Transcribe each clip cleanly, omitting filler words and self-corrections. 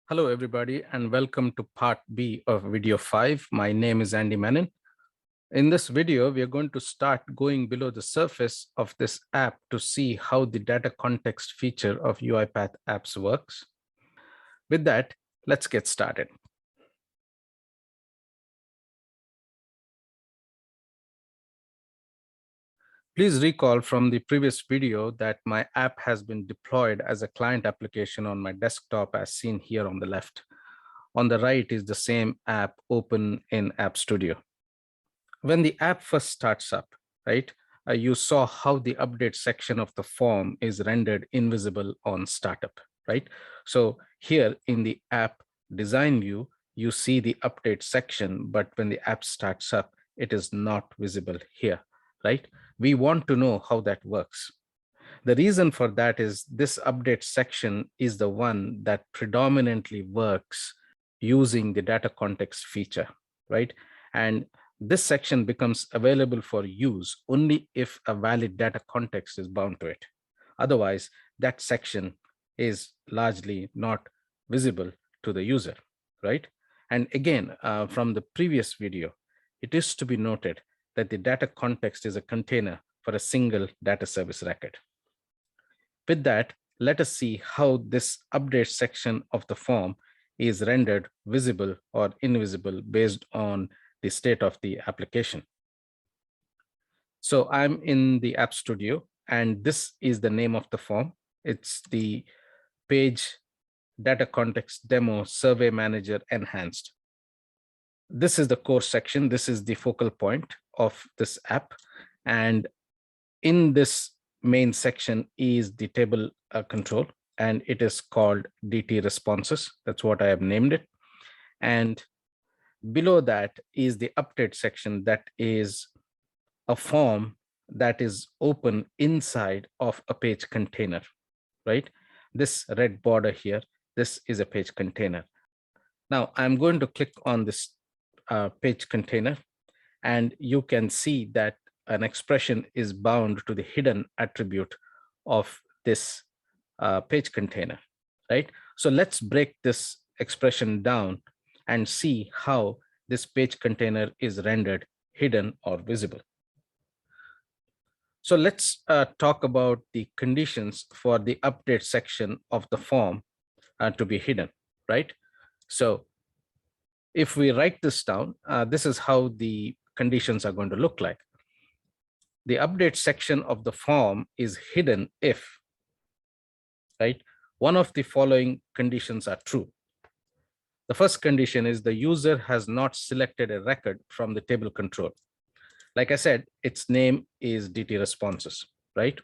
Hello, everybody, and welcome to part B of video 5. My name is Andy Menon. In this video, we are going to start going below the surface of this app to see how the data context feature of UiPath apps works. With that, let's get started. Please recall from the previous video that my app has been deployed as a client application on my desktop as seen here on the left. On the right is the same app open in App Studio. When the app first starts up, right, you saw how the update section of the form is rendered invisible on startup, right? So here in the app design view, you see the update section, but when the app starts up, it is not visible here, right? We want to know how that works. The reason for that is this update section is the one that predominantly works using the data context feature, right? And this section becomes available for use only if a valid data context is bound to it. Otherwise, that section is largely not visible to the user, right? And again, from the previous video, it is to be noted that the data context is a container for a single data service record. With that, let us see how this update section of the form is rendered visible or invisible based on the state of the application. So I'm in the App Studio, and this is the name of the form. It's the page data context demo survey manager enhanced. This is the core section. This is the focal point of this app. And in this main section is the table control, and it is called DT responses. That's what I have named it. And below that is the update section, that is a form that is open inside of a page container, right? This red border here, this is a page container. Now I'm going to click on this page container, and you can see that an expression is bound to the hidden attribute of this page container, right? So let's break this expression down and see how this page container is rendered hidden or visible. So let's talk about the conditions for the update section of the form to be hidden, right? So if we write this down, this is how the conditions are going to look like. The update section of the form is hidden if, right, one of the following conditions are true. The first condition is the user has not selected a record from the table control. Like I said, its name is DT responses, right?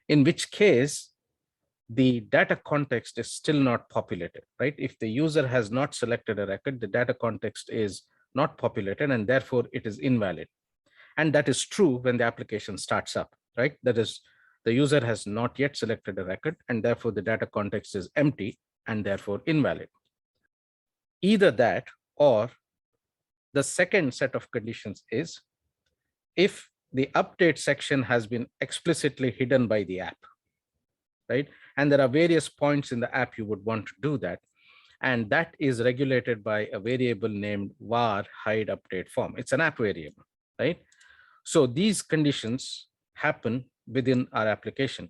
In which case, the data context is still not populated, right? If the user has not selected a record, the data context is not populated, and therefore it is invalid. And that is true when the application starts up, right? That is, the user has not yet selected a record, and therefore the data context is empty and therefore invalid. Either that, or the second set of conditions is if the update section has been explicitly hidden by the app, right? And there are various points in the app you would want to do that. And that is regulated by a variable named var hide update form. It's an app variable, right? So these conditions happen within our application.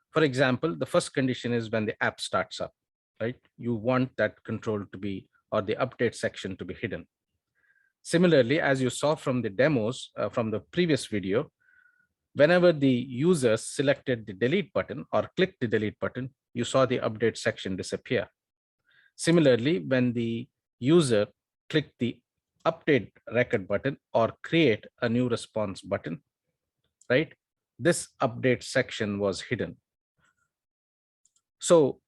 For example, the first condition is when the app starts up, right? You want that control to be, or the update section to be hidden. Similarly, as you saw from the demos from the previous video, whenever the user selected the delete button or clicked the delete button, you saw the update section disappear. Similarly, when the user clicked the update record button or create a new response button, right, this update section was hidden. So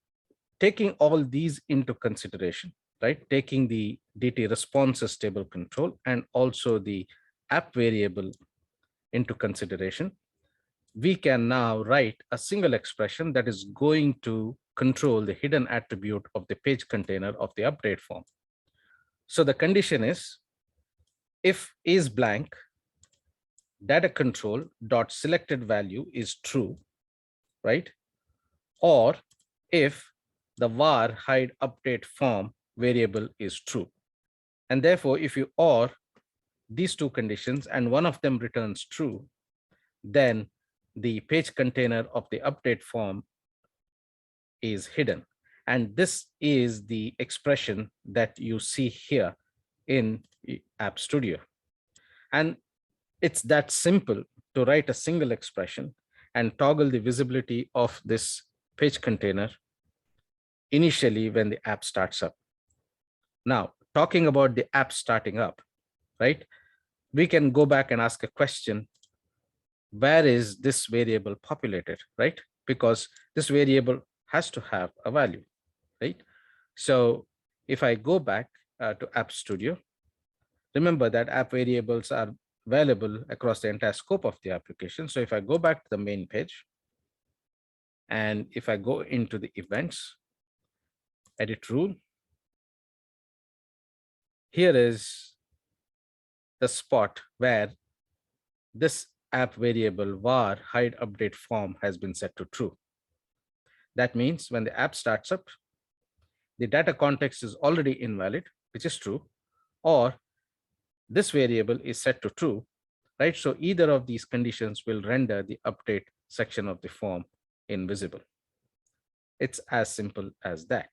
taking all these into consideration, right, taking the DT responses table control and also the app variable into consideration, we can now write a single expression that is going to control the hidden attribute of the page container of the update form. So the condition is if is blank, data control dot selected value is true, right? Or if the var hide update form variable is true. And therefore, if you OR these two conditions and one of them returns true, then the page container of the update form is hidden. And this is the expression that you see here in App Studio. And it's that simple to write a single expression and toggle the visibility of this page container initially when the app starts up. Now, talking about the app starting up, right? We can go back and ask a question, where is this variable populated, right? Because this variable has to have a value, right? So if I go back to App Studio, remember that app variables are available across the entire scope of the application. So if I go back to the main page, and if I go into the events, edit rule, here is the spot where this app variable var hide update form has been set to true. That means when the app starts up, the data context is already invalid, which is true, or this variable is set to true, right? So either of these conditions will render the update section of the form invisible. It's as simple as that.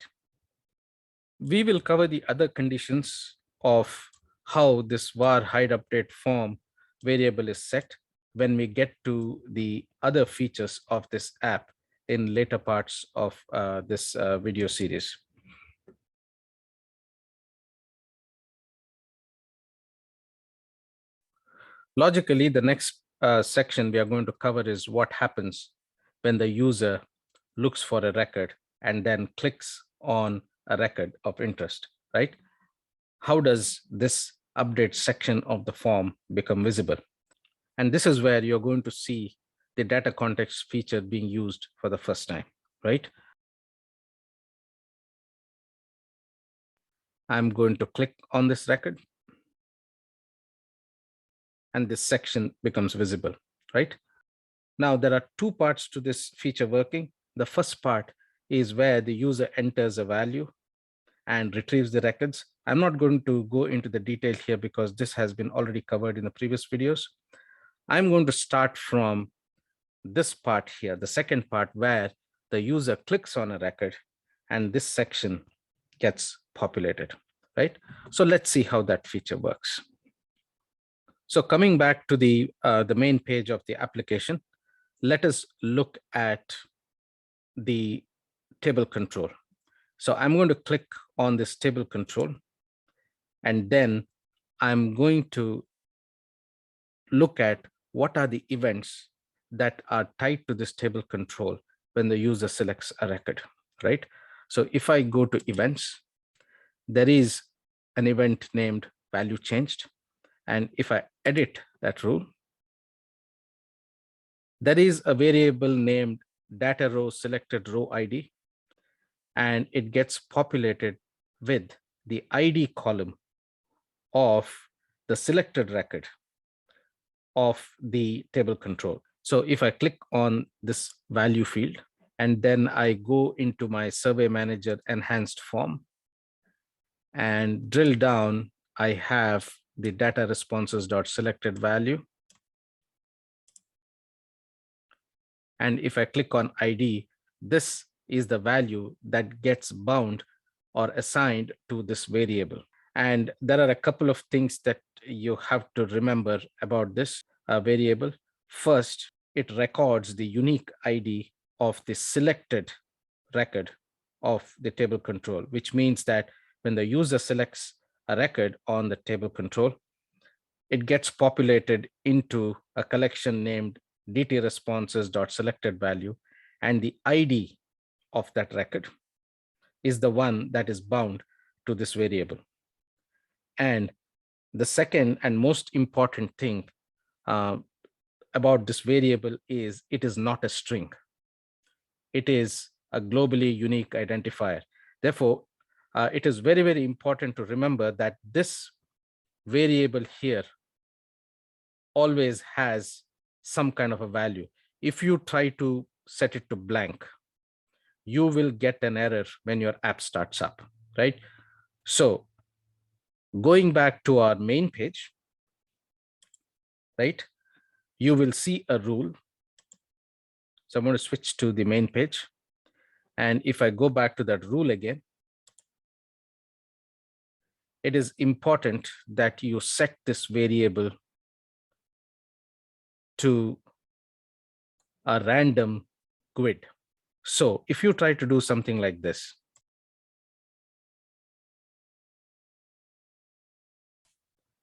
We will cover the other conditions of how this var hide update form variable is set when we get to the other features of this app in later parts of this video series. Logically, the next section we are going to cover is what happens when the user looks for a record and then clicks on a record of interest, right? How does this update section of the form become visible? And this is where you're going to see the data context feature being used for the first time, right? I'm going to click on this record and this section becomes visible, right? Now, there are two parts to this feature working. The first part is where the user enters a value and retrieves the records. I'm not going to go into the detail here because this has been already covered in the previous videos. I'm going to start from this part here, the second part where the user clicks on a record and this section gets populated, right? So let's see how that feature works. So coming back to the main page of the application, let us look at the table control. So I'm going to click on this table control, and then I'm going to look at what are the events that are tied to this table control when the user selects a record, right? So if I go to events, there is an event named value changed. And if I edit that rule, there is a variable named data row selected row ID, and it gets populated with the ID column of the selected record of the table control. So if I click on this value field, and then I go into my Survey Manager enhanced form and drill down, I have the data responses.selected value. And if I click on ID, this is the value that gets bound or assigned to this variable. And there are a couple of things that you have to remember about this variable. First, it records the unique ID of the selected record of the table control, which means that when the user selects a record on the table control, it gets populated into a collection named DT responses.selected value, and the ID of that record is the one that is bound to this variable. And the second and most important thing about this variable is it is not a string. It is a globally unique identifier. Therefore, it is very, very important to remember that this variable here always has some kind of a value. If you try to set it to blank, you will get an error when your app starts up, right? So going back to our main page, right, you will see a rule. So I'm going to switch to the main page. And if I go back to that rule again, it is important that you set this variable to a random grid. So if you try to do something like this,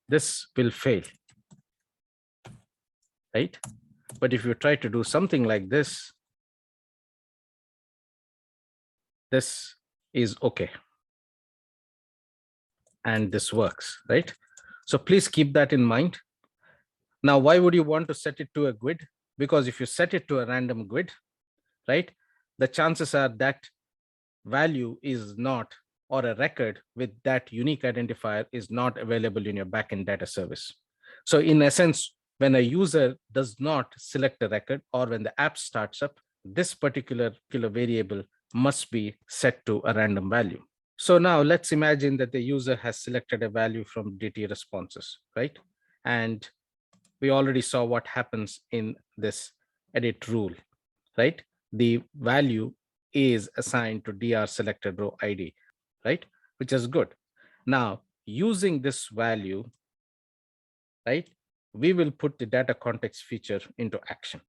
this will fail, right? But if you try to do something like this, this is okay. And this works, right? So please keep that in mind. Now, why would you want to set it to a grid? Because if you set it to a random grid, right, the chances are that value is not, or a record with that unique identifier is not available in your backend data service. So in essence, when a user does not select a record, or when the app starts up, this particular variable must be set to a random value. So now let's imagine that the user has selected a value from DT responses, right? And we already saw what happens in this edit rule, right? The value is assigned to DR selected row ID, right? Which is good. Now, using this value, right, we will put the data context feature into action.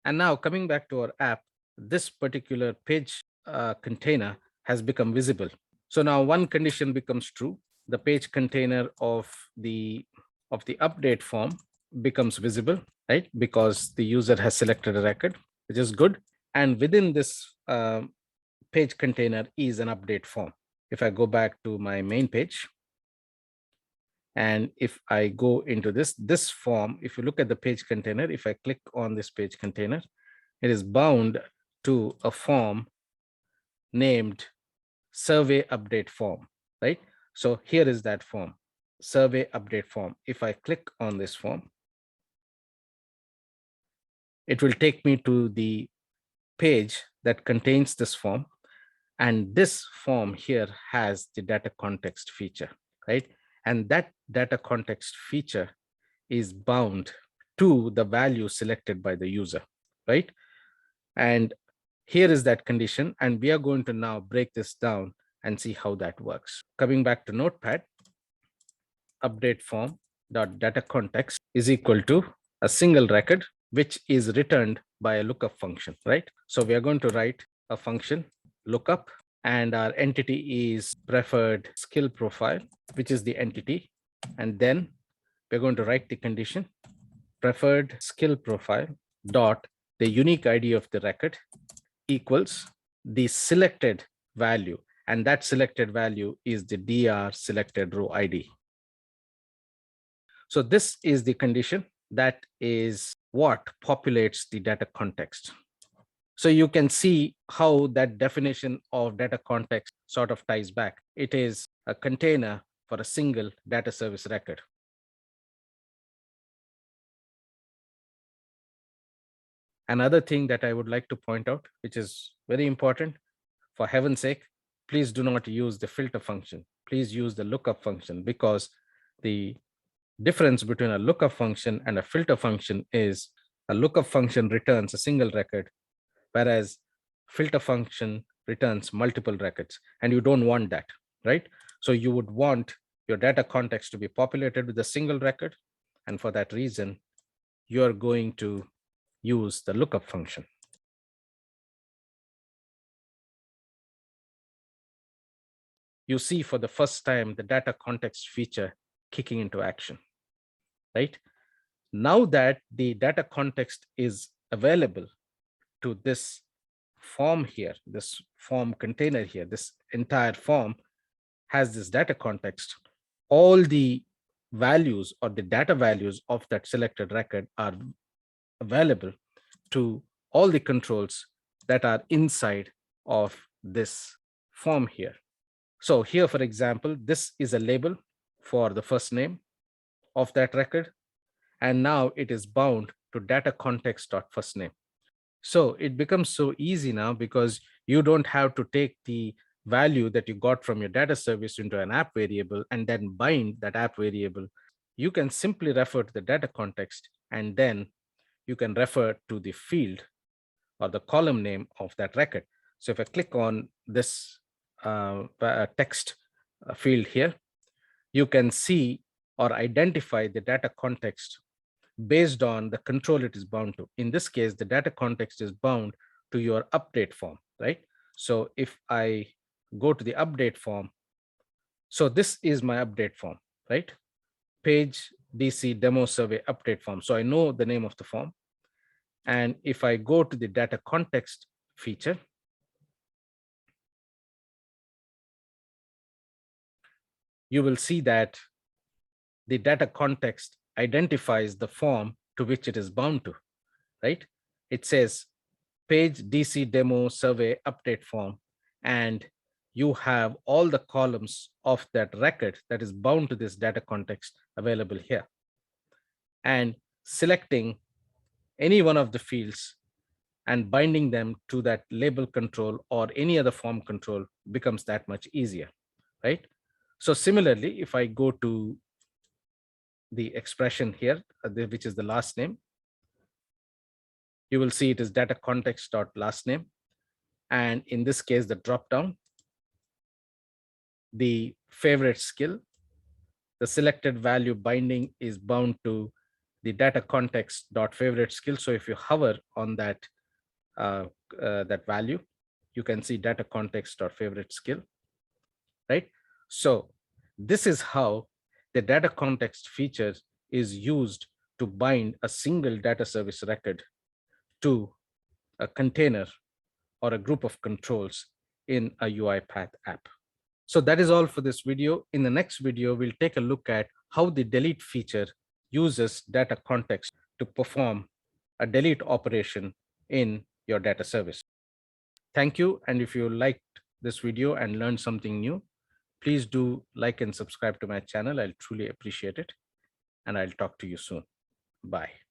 And now coming back to our app, this particular page container has become visible. So now one condition becomes true. The page container of the update form becomes visible, right? Because the user has selected a record, which is good. And within this page container is an update form. If I go back to my main page, and if I go into this form, if you look at the page container, if I click on this page container, it is bound to a form named survey update form, right? So here is that form, survey update form. If I click on this form, it will take me to the page that contains this form. And this form here has the data context feature, right? And that data context feature is bound to the value selected by the user, right? And here is that condition. And we are going to now break this down and see how that works. Coming back to Notepad, update form dot data context is equal to a single record, which is returned by a lookup function, right? So we are going to write a function lookup, and our entity is preferred skill profile, which is the entity. And then we're going to write the condition preferred skill profile dot the unique ID of the record equals the selected value. And that selected value is the DR selected row ID. So this is the condition that is what populates the data context. So you can see how that definition of data context sort of ties back. It is a container for a single data service record. Another thing that I would like to point out, which is very important, for heaven's sake, please do not use the filter function. Please use the lookup function, because the difference between a lookup function and a filter function is a lookup function returns a single record, whereas filter function returns multiple records, and you don't want that, right? So you would want your data context to be populated with a single record, and for that reason, you're going to use the lookup function. You see for the first time the data context feature kicking into action, right? Now that the data context is available to this form here, this form container here, this entire form has this data context, all the values or the data values of that selected record are available to all the controls that are inside of this form here. So here, for example, this is a label for the first name of that record. And now it is bound to data context.firstname. So it becomes so easy now, because You don't have to take the value that you got from your data service into an app variable and then bind that app variable. You can simply refer to the data context, and then you can refer to the field or the column name of that record. So if I click on this text field here, you can see or identify the data context based on the control it is bound to. In this case, the data context is bound to your update form, right? So if I go to the update form, so this is my update form, right? Page DC demo survey update form. So I know the name of the form. And if I go to the data context feature, you will see that the data context identifies the form to which it is bound to, right? It says page DC demo survey update form, and you have all the columns of that record that is bound to this data context available here. And selecting any one of the fields and binding them to that label control or any other form control becomes that much easier, right? So similarly, if I go to the expression here, which is the last name, you will see it is data context dot last name. And in this case, the drop down, the favorite skill, the selected value binding is bound to the data context dot favorite skill. So if you hover on that that value, you can see data context dot favorite skill, right? So this is how the data context feature is used to bind a single data service record to a container or a group of controls in a UiPath app. So that is all for this video. In the next video, we'll take a look at how the delete feature uses data context to perform a delete operation in your data service. Thank you. And if you liked this video and learned something new, please do like and subscribe to my channel. I'll truly appreciate it. And I'll talk to you soon. Bye.